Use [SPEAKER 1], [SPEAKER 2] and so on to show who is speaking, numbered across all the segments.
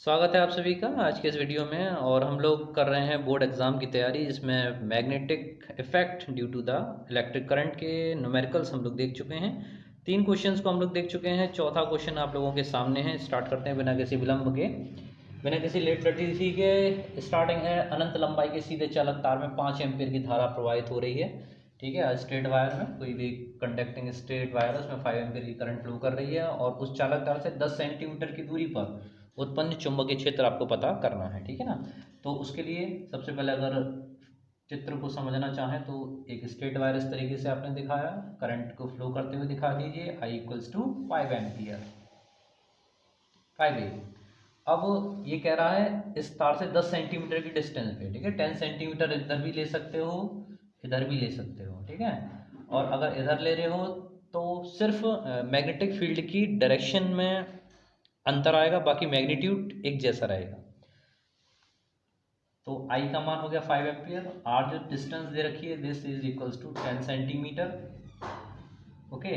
[SPEAKER 1] स्वागत है आप सभी का आज के इस वीडियो में। और हम लोग कर रहे हैं बोर्ड एग्ज़ाम की तैयारी, जिसमें magnetic effect due to the electric current के न्यूमेरिकल्स हम लोग देख चुके हैं। 3 क्वेश्चंस को हम लोग देख चुके हैं, चौथा क्वेश्चन आप लोगों के सामने है। स्टार्ट करते हैं बिना किसी विलंब के, बिना किसी लेट लटीसी के। स्टार्टिंग है, अनंत लंबाई के सीधे चालक तार में 5 एम्पीयर की धारा प्रवाहित हो रही है। ठीक है, स्ट्रेट वायर में कोई भी कंडक्टिंग स्ट्रेट वायर है, उसमें 5 एम्पीयर की करंट फ्लो कर रही है और उस चालक तार से 10 सेंटीमीटर की दूरी पर उत्पन्न चुंबकीय क्षेत्र आपको पता करना है। ठीक है ना। तो उसके लिए सबसे पहले अगर चित्र को समझना चाहें तो एक स्ट्रेट वायर इस तरीके से आपने दिखाया, करंट को फ्लो करते हुए दिखा दीजिए। I इक्वल्स टू 5 एम्पियर, 5 ए। अब ये कह रहा है इस तार से 10 सेंटीमीटर की डिस्टेंस पे। ठीक है, 10 सेंटीमीटर इधर भी ले सकते हो, इधर भी ले सकते हो। ठीक है, और अगर इधर ले रहे हो तो सिर्फ मैग्नेटिक फील्ड की डायरेक्शन में अंतर आएगा, बाकी मैग्नीट्यूड एक जैसा रहेगा। तो आई का मान हो गया 5 एम्पियर। आर जो डिस्टेंस दे रखी है, this is equals to 10 centimetre. Okay,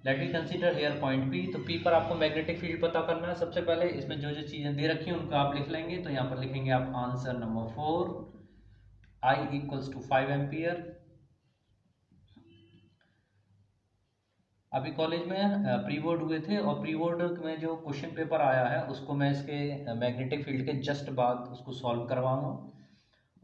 [SPEAKER 1] let we consider here point P. तो पी पर आपको मैग्नेटिक फील्ड पता करना है। सबसे पहले इसमें जो जो चीज़ें दे रखी हैं उनको आप लिख लेंगे। तो यहाँ पर लिखेंगे आप answer number 4, I equals to 5 ampere. अभी कॉलेज में प्री बोर्ड हुए थे और प्री बोर्ड में जो क्वेश्चन पेपर आया है उसको मैं इसके मैग्नेटिक फील्ड के जस्ट बाद उसको सॉल्व करवाऊंगा।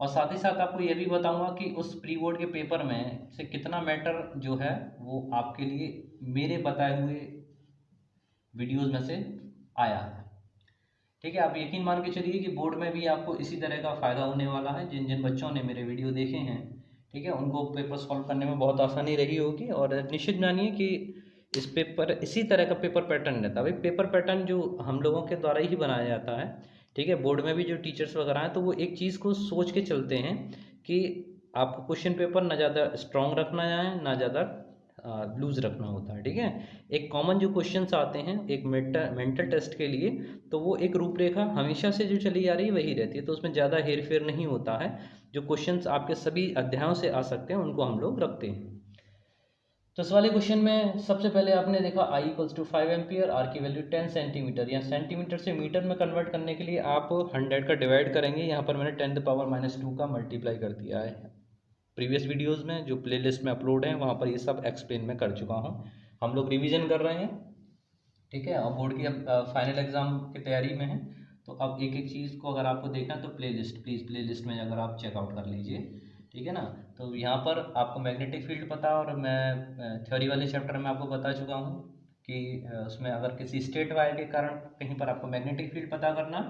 [SPEAKER 1] और साथ ही साथ आपको ये भी बताऊंगा कि उस प्री बोर्ड के पेपर में से कितना मैटर जो है वो आपके लिए मेरे बताए हुए वीडियोस में से आया है। ठीक है, आप यकीन मान के चलिए कि बोर्ड में भी आपको इसी तरह का फ़ायदा होने वाला है। जिन जिन बच्चों ने मेरे वीडियो देखे हैं, ठीक है, उनको पेपर सॉल्व करने में बहुत आसानी रही होगी। और निश्चित मानिए कि इस पेपर इसी तरह का पेपर पैटर्न रहता है। भाई पेपर पैटर्न जो हम लोगों के द्वारा ही बनाया जाता है। ठीक है, बोर्ड में भी जो टीचर्स वगैरह हैं तो वो एक चीज़ को सोच के चलते हैं कि आपको क्वेश्चन पेपर ना ज़्यादा स्ट्रॉन्ग रखना है ना ज़्यादा लूज रखना होता है। ठीक है, एक कॉमन जो क्वेश्चंस आते हैं एक मेंटल टेस्ट के लिए, तो वो एक रूपरेखा हमेशा से जो चली आ रही है वही रहती है। तो उसमें ज़्यादा हेर फेर नहीं होता है। जो क्वेश्चंस आपके सभी अध्यायों से आ सकते हैं उनको हम लोग रखते हैं। तो इस वाले क्वेश्चन में सबसे पहले आपने देखा आई इक्वल्स टू 5 एम्पियर, आर की वैल्यू 10 सेंटीमीटर। या सेंटीमीटर से मीटर में कन्वर्ट करने के लिए आप 100 का डिवाइड करेंगे। यहाँ पर मैंने 10⁻⁻2 का मल्टीप्लाई कर दिया है। प्रीवियस वीडियोस में जो प्लेलिस्ट में अपलोड है वहाँ पर ये सब एक्सप्लेन मैं कर चुका हूँ। हम लोग रिवीजन कर रहे हैं। ठीक है, अब बोर्ड की फाइनल एग्जाम की तैयारी में है। तो अब एक एक चीज़ को अगर आपको देखना है तो प्लेलिस्ट, प्लीज़ प्लेलिस्ट में अगर आप चेकआउट कर लीजिए। ठीक है ना। तो यहाँ पर आपको मैग्नेटिक फील्ड पता है और मैं थ्योरी वाले चैप्टर में आपको बता चुका हूँ कि उसमें अगर किसी स्ट्रेट वायर के कारण कहीं पर आपको मैग्नेटिक फील्ड पता करना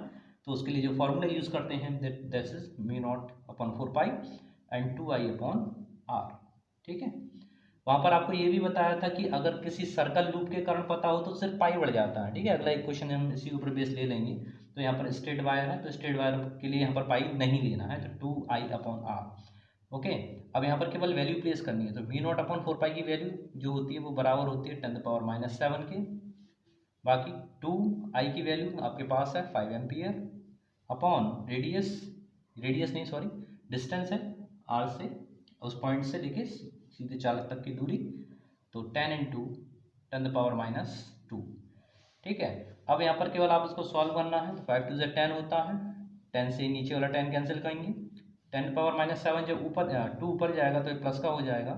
[SPEAKER 1] तो उसके लिए जो फॉर्मूला यूज़ करते हैं that is mu not upon 4 pi and 2 I upon R. ठीक है, वहाँ पर आपको ये भी बताया था कि अगर किसी सर्कल लूप के कारण पता हो तो सिर्फ पाई बढ़ जाता है। ठीक है, अगला एक क्वेश्चन हम इसी ऊपर बेस ले लेंगे। तो यहाँ पर स्ट्रेट वायर है तो स्ट्रेट वायर के लिए यहाँ पर पाई नहीं लेना है, तो 2I अपॉन आर। ओके, अब यहाँ पर केवल वैल्यू प्लेस करनी है। तो वी नॉट अपॉन 4 पाई की वैल्यू जो होती है वो बराबर होती है 10⁻⁻7 के। बाकी 2I की वैल्यू आपके पास है 5 एम्पियर अपॉन रेडियस, रेडियस नहीं सॉरी डिस्टेंस है आर से, उस पॉइंट से लेके सीधे चालक तक की दूरी। तो 10 इंटू 10⁻⁻2। ठीक है, अब यहाँ पर केवल आप इसको सॉल्व करना है। तो 5 टू 10 होता है, 10 से नीचे वाला 10 कैंसिल करेंगे। 10⁻⁻7 जब ऊपर 2 ऊपर जाएगा तो ये प्लस का हो जाएगा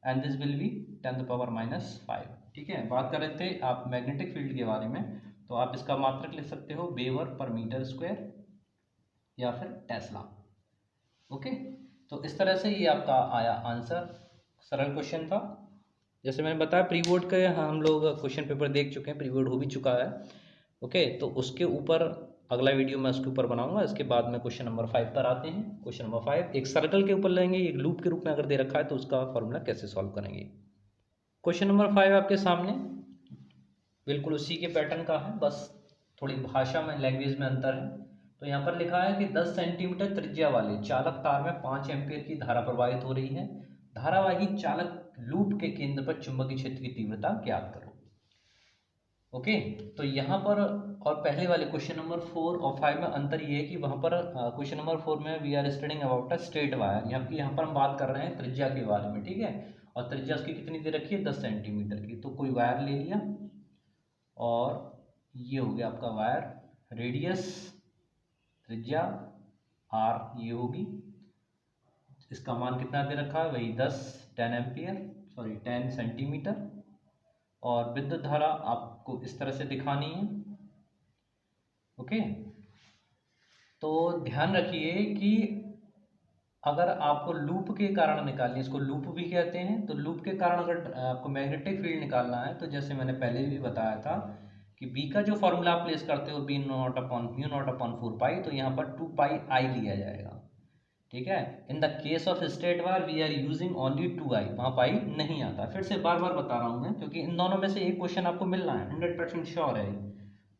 [SPEAKER 1] एंड दिस विल बी 10⁻⁻5। ठीक है, बात कर रहे थे आप मैग्नेटिक फील्ड के बारे में, तो आप इसका मात्रक लिख सकते हो वेबर पर मीटर स्क्वायर या फिर टेस्ला। ओके, तो इस तरह से ये आपका आया आंसर। सरल क्वेश्चन था। जैसे मैंने बताया प्री बोर्ड के हम लोग क्वेश्चन पेपर देख चुके हैं, प्री बोर्ड हो भी चुका है। ओके, तो उसके ऊपर अगला वीडियो मैं उसके ऊपर बनाऊंगा। इसके बाद में क्वेश्चन नंबर 5 पर आते हैं। क्वेश्चन नंबर 5 एक सर्कल के ऊपर लेंगे, एक लूप के रूप में अगर दे रखा है तो उसका फॉर्मूला कैसे सॉल्व करेंगे। क्वेश्चन नंबर 5 आपके सामने बिल्कुल उसी के पैटर्न का है, बस थोड़ी भाषा में लैंग्वेज में अंतर है। तो यहाँ पर लिखा है कि 10 सेंटीमीटर त्रिज्या वाले चालक तार में 5 एम्पीयर की धारा प्रवाहित हो रही है। धारावाही चालक लूप के केंद्र पर चुंबकीय क्षेत्र की तीव्रता ज्ञात करो। ओके, तो यहाँ पर और पहले वाले क्वेश्चन नंबर 4 और 5 में अंतर ये है कि वहाँ पर क्वेश्चन नंबर 4 में we are studying about a straight wire, यहाँ पर हम बात कर रहे हैं त्रिज्या के बारे में। ठीक है, और त्रिज्या उसकी कितनी दे रखी है 10 सेंटीमीटर की। तो कोई वायर ले लिया और ये हो गया आपका वायर, रेडियस त्रिज्या r ये होगी, इसका मान कितना दे रखा है, वही 10 सेंटीमीटर। और विद्युत धारा आपको इस तरह से दिखानी है। ओके, तो ध्यान रखिए कि अगर आपको लूप के कारण निकालनी, इसको लूप भी कहते हैं, तो लूप के कारण अगर आपको मैग्नेटिक फील्ड निकालना है तो जैसे मैंने पहले भी बताया था कि बी का जो फॉर्मूला आप प्लेस करते हो B0/μ0/4 पाई, तो यहाँ पर 2πi लिया जाएगा। ठीक है, in the case of straight wire we are using only 2i, वहाँ पाई नहीं आता। फिर से बार बार बता रहा हूँ मैं, क्योंकि इन दोनों में से एक क्वेश्चन आपको मिलना है, 100% श्योर है।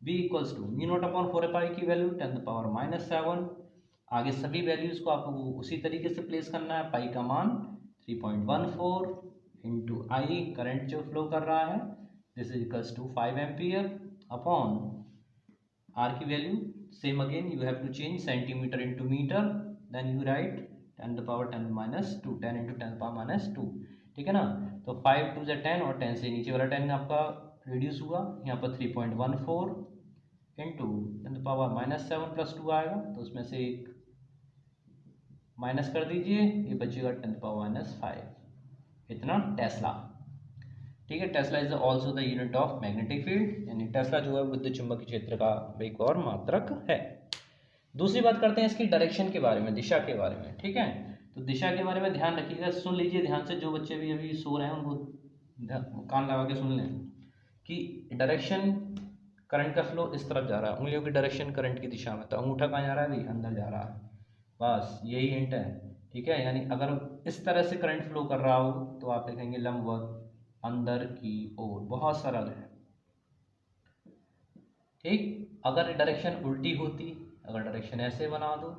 [SPEAKER 1] b इक्वल्स टू μ0/4 की वैल्यू 10⁻⁷। आगे सभी वैल्यूज को आपको उसी तरीके से प्लेस करना है। पाई का मान 3.14 इंटू आई, करंट जो फ्लो कर रहा है, this is equals to 5 ampere upon R की value same again you have to change centimetre into metre, then you write 10⁻⁻², 10 into 10⁻⁻²। ठीक है ना, तो 5 2 × 10 और 10 से नीचे वाला 10 आपका रिड्यूस हुआ, यहाँ पर 3.14 इंटू 10⁻⁻7 प्लस 2 आएगा, तो उसमें से एक माइनस कर दीजिए, ये बचेगा 10⁻⁻5, इतना टेस्ला। ठीक है, Tesla is also the unit of magnetic field, यानी टेस्ला जो है विद्युत चुंबकीय क्षेत्र का एक और मात्रक है। दूसरी बात करते हैं इसकी डायरेक्शन के बारे में, दिशा के बारे में। ठीक है, तो दिशा के बारे में ध्यान रखिएगा, सुन लीजिए ध्यान से, जो बच्चे भी अभी सो रहे हैं उनको कान लगा के सुन लें कि डायरेक्शन, करंट का फ्लो इस तरफ जा रहा है, उंगलियों की डायरेक्शन करंट की दिशा में, तो अंगूठा कहाँ जा रहा है भाई, अंदर जा रहा है, बस यही हिंट है। ठीक है, यानी अगर इस तरह से करंट फ्लो कर रहा हो तो आप लिखेंगे लंबवत अंदर की ओर, बहुत सरल है। ठीक, अगर डायरेक्शन उल्टी होती, अगर डायरेक्शन ऐसे बना दो,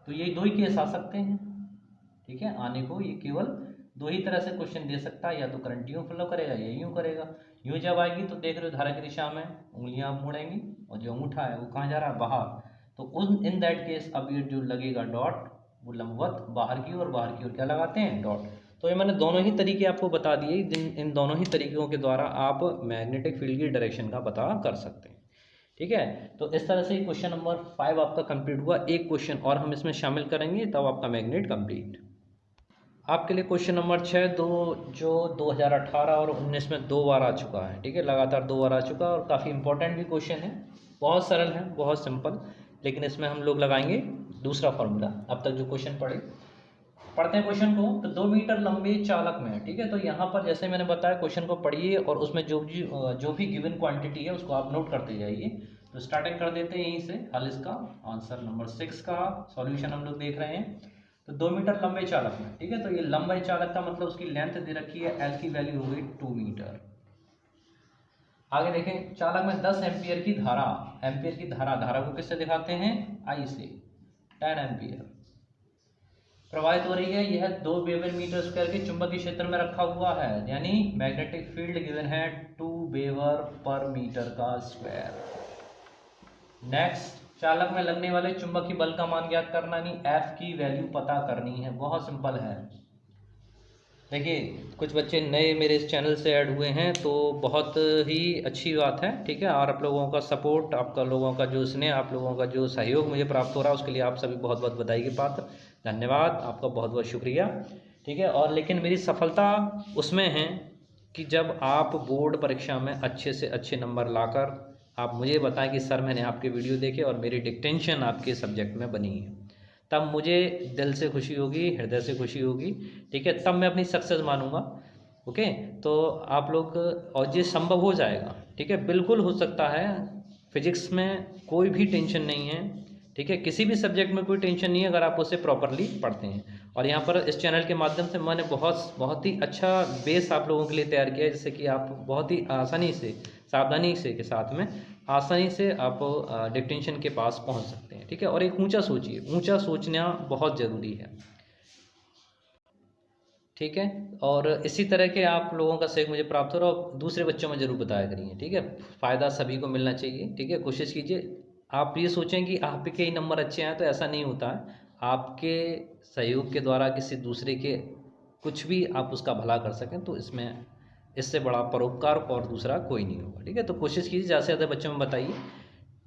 [SPEAKER 1] तो ये दो ही केस आ सकते हैं। ठीक है, आने को ये केवल दो ही तरह से क्वेश्चन दे सकता है, या तो करंट यूँ फ्लो करेगा या यूँ करेगा। यूँ जब आएगी तो देख रहे हो धारा की दिशा में उंगलियां आप मुड़ेंगी, और जो अंगूठा है वो कहाँ जा रहा है, बाहर, तो उन इन दैट केस अब ये जो लगेगा डॉट, वो लंबवत बाहर की ओर, बाहर की ओर क्या लगाते हैं, डॉट। तो ये मैंने दोनों ही तरीके आपको बता दिए, इन दोनों ही तरीकों के द्वारा आप मैग्नेटिक फील्ड की डायरेक्शन का पता कर सकते हैं। ठीक है, तो इस तरह से क्वेश्चन नंबर 5 आपका कंप्लीट हुआ। एक क्वेश्चन और हम इसमें शामिल करेंगे, तब आपका मैग्नेट कंप्लीट। आपके लिए क्वेश्चन नंबर 6 जो 2018 और 19 में 2 बार आ चुका है। ठीक है, लगातार 2 बार आ चुका है, और काफ़ी इंपॉर्टेंट भी क्वेश्चन है, बहुत सरल है, बहुत सिंपल, लेकिन इसमें हम लोग लगाएंगे दूसरा फार्मूला। अब तक जो क्वेश्चन पढ़ते हैं क्वेश्चन को, तो 2 मीटर लंबे चालक में, ठीक है, तो यहाँ पर जैसे मैंने बताया क्वेश्चन को पढ़िए और उसमें जो भी गिवन क्वांटिटी है उसको आप नोट करते जाइए। तो स्टार्टिंग कर देते हैं यहीं से, हल इसका आंसर नंबर 6 का सॉल्यूशन हम लोग देख रहे हैं। तो 2 मीटर लंबे चालक में, ठीक है, तो ये लंबे चालक का मतलब उसकी लेंथ दे रखी है, एल की वैल्यू हो गई 2 मीटर। आगे देखें, चालक में 10 एम्पियर की धारा को किससे दिखाते हैं, आई से, 10 एम्पियर प्रवाहित हो रही है। यह 2 वेबर मीटर स्क्वायर के चुंबकीय क्षेत्र में रखा हुआ है, यानी मैग्नेटिक फील्ड गिवन है 2 वेबर पर मीटर का स्क्वायर। नेक्स्ट, चालक में लगने वाले चुंबकीय बल का मान ज्ञात करना, नहीं एफ की वैल्यू पता करनी है, बहुत सिंपल है। देखिए, कुछ बच्चे नए मेरे इस चैनल से ऐड हुए हैं, तो बहुत ही अच्छी बात है। ठीक है, और आप लोगों का सपोर्ट, आपका लोगों का जो स्नेह, आप लोगों का जो सहयोग मुझे प्राप्त हो रहा है, उसके लिए आप सभी बहुत बहुत बधाई के पात्र, धन्यवाद, आपका बहुत बहुत शुक्रिया। ठीक है, और लेकिन मेरी सफलता उसमें है कि जब आप बोर्ड परीक्षा में अच्छे से अच्छे नंबर लाकर आप मुझे बताएं कि सर मैंने आपके वीडियो देखे और मेरी डिक्टेंशन आपके सब्जेक्ट में बनी है, तब मुझे दिल से खुशी होगी, हृदय से खुशी होगी। ठीक है, तब मैं अपनी सक्सेस मानूंगा। ओके, तो आप लोग, और ये संभव हो जाएगा। ठीक है, बिल्कुल हो सकता है, फिजिक्स में कोई भी टेंशन नहीं है। ठीक है, किसी भी सब्जेक्ट में कोई टेंशन नहीं है अगर आप उसे प्रॉपरली पढ़ते हैं। और यहाँ पर इस चैनल के माध्यम से मैंने बहुत ही अच्छा बेस आप लोगों के लिए तैयार किया है, जिससे कि आप बहुत ही आसानी से, सावधानी से के साथ में आसानी से आप डिक्टेंशन के पास पहुँच सकते हैं। ठीक है, और एक ऊंचा सोचिए, ऊंचा सोचना बहुत ज़रूरी है। ठीक है, और इसी तरह के आप लोगों का सहयोग मुझे प्राप्त हो रहा और दूसरे बच्चों में ज़रूर बताया करिए। ठीक है, फ़ायदा सभी को मिलना चाहिए। ठीक है, कोशिश कीजिए, आप ये सोचें कि आपके ही नंबर अच्छे आए, तो ऐसा नहीं होता है। आपके सहयोग के द्वारा किसी दूसरे के कुछ भी आप उसका भला कर सकें, तो इसमें इससे बड़ा परोपकार और दूसरा कोई नहीं होगा। ठीक है, तो कोशिश कीजिए ज़्यादा से ज़्यादा बच्चों में बताइए।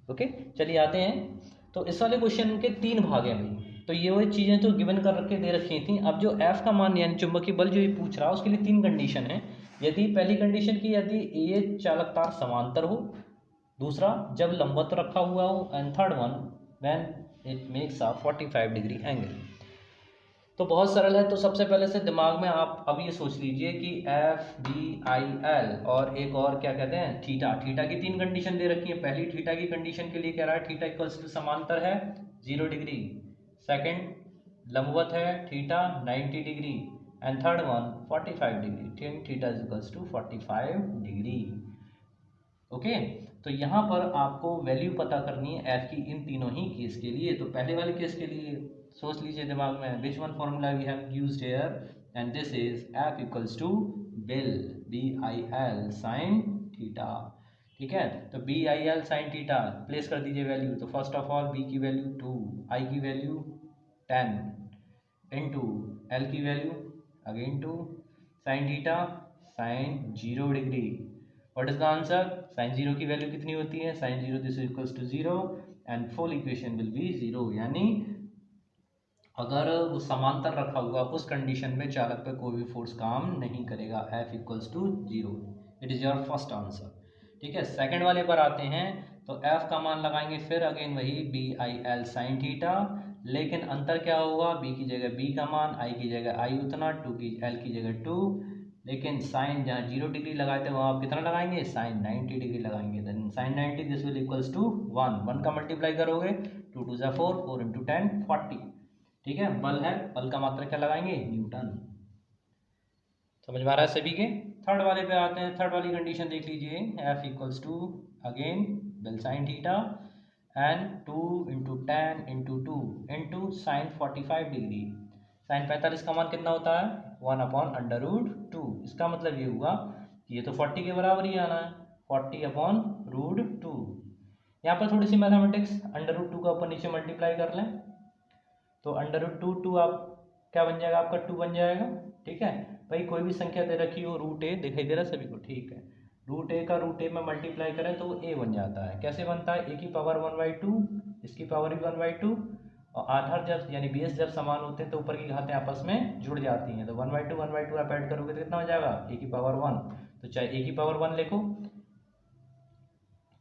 [SPEAKER 1] ओके, चलिए आते हैं तो इस वाले क्वेश्चन के 3 भाग हैं भाई। तो ये वो चीज़ें तो गिवन कर रखे दे रखी थी। अब जो एफ का मान यानी चुंबकीय बल जो ये पूछ रहा है उसके लिए 3 कंडीशन है। यदि पहली कंडीशन की यदि ये चालक तार समांतर हो, दूसरा जब लंबवत रखा हुआ हो, and third one when it makes a 45 degree angle. तो बहुत सरल है। तो सबसे पहले से दिमाग में आप अब ये सोच लीजिए कि एफ बी आई एल और एक और क्या कहते हैं थीटा। थीटा की 3 कंडीशन दे रखी है। पहली थीटा की कंडीशन के लिए कह रहा है थीटा इक्वल्स टू समांतर है 0 डिग्री, सेकंड लंबवत है theta 90 degree, and third one 45 degree, then theta is equals to 45 degree. Okay, तो यहाँ पर आपको वैल्यू पता करनी है एफ की इन तीनों ही केस के लिए। तो पहले वाले केस के लिए सोच लीजिए दिमाग में, which one formula we have used here, and this is F equals to bill B I L sine theta. ठीक है, तो B I L sine theta place कर दीजिए वैल्यू। तो फर्स्ट ऑफ ऑल बी की वैल्यू 2, आई की value 10 into L की value again 2, sine theta sine 0 degree. What is the answer? Sine 0 की वैल्यू कितनी होती है? Sign 0 this equals to 0 and full equation will be 0। यानी अगर वो समांतर रखा हुआ उस कंडीशन में चालक पे कोई भी फोर्स काम नहीं करेगा। F equals to 0, it is your first answer. ठीक है, सेकंड वाले पर आते हैं। तो एफ का मान लगाएंगे फिर अगेन वही B I L sine theta, लेकिन अंतर क्या होगा? बी की जगह बी का मान, आई की जगह आई उतना, टू की एल की जगह 2, लेकिन साइन जहाँ 0 डिग्री लगाए थे वहाँ आप कितना लगाएंगे? साइन 90 डिग्री लगाएंगे। Then sine 90 this will equals to 1 का मल्टीप्लाई करोगे 2 2 ज़ा 4, 4 इंटू 10 40। ठीक है, बल है, बल का मात्रक क्या लगाएंगे? न्यूटन। समझ में आ रहा है सभी के? थर्ड वाले पे आते हैं। थर्ड वाली कंडीशन देख लीजिए, F equals to again bell sine theta and 2 into 10 into 2 into sine 45 degree. Sine 45 का मान कितना होता है? 1/√2। इसका मतलब ये हुआ कि ये तो 40 के बराबर ही आना है, 40/√2। यहाँ पर थोड़ी सी मैथमेटिक्स, √2 का ऊपर नीचे मल्टीप्लाई कर लें तो √2 आप क्या बन जाएगा? आपका 2 बन जाएगा। ठीक है भाई, कोई भी संख्या दे रखी हो, रूट ए दिखाई दे रहा है सभी को? ठीक है, रूट ए का रूट ए में मल्टीप्लाई करें तो वो ए बन जाता है। कैसे बनता है? ए की पावर 1/2, इसकी पावर भी 1/2, और आधार जब यानी बेस जब समान होते हैं तो ऊपर की घातें आपस में जुड़ जाती हैं। तो 1/2 आप ऐड करोगे तो कितना हो जाएगा? ए की पावर 1। तो चाहे ए की पावर 1 लिखो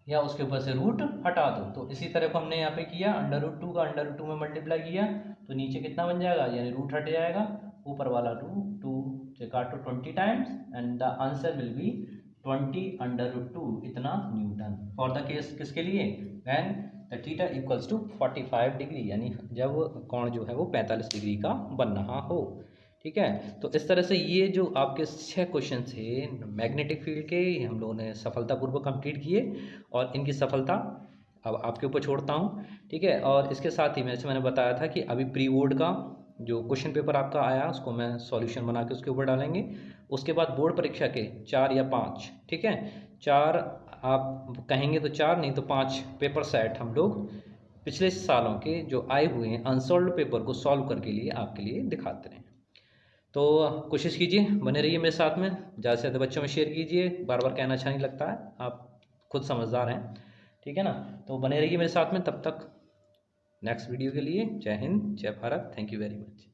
[SPEAKER 1] या उसके ऊपर से रूट हटा दो। तो इसी तरह को हमने यहाँ पे किया, √2 का √2 में मल्टीप्लाई किया तो नीचे कितना बन जाएगा? यानी रूट हट जाएगा, ऊपर वाला 2 से काटो 20 times and the answer will be 20/2 इतना न्यूटन। फॉर द केस किसके लिए? When the theta equals to 45 degree, यानी जब कोण जो है वो 45 डिग्री का बन रहा हो। ठीक है, तो इस तरह से ये जो आपके 6 क्वेश्चन थे मैग्नेटिक फील्ड के, हम लोगों ने सफलतापूर्वक कंप्लीट किए और इनकी सफलता अब आपके ऊपर छोड़ता हूँ। ठीक है, और इसके साथ ही मैंने बताया था कि अभी प्री बोर्ड का जो क्वेश्चन पेपर आपका आया उसको मैं सॉल्यूशन बना के उसके ऊपर डालेंगे। उसके बाद बोर्ड परीक्षा के 4 या 5, ठीक है 4 आप कहेंगे तो 4 नहीं तो 5 पेपर सेट हम लोग पिछले सालों के जो आए हुए हैं अनसॉल्व पेपर को सॉल्व करके लिए आपके लिए दिखाते रहें। तो कोशिश कीजिए, बने रहिए मेरे साथ में, ज़्यादा से ज़्यादा बच्चों में शेयर कीजिए। बार बार कहना अच्छा नहीं लगता है, आप खुद समझदार हैं। ठीक है ना, तो बने रहिए मेरे साथ में। तब तक नेक्स्ट वीडियो के लिए जय हिंद, जय Bharat, thank you very much.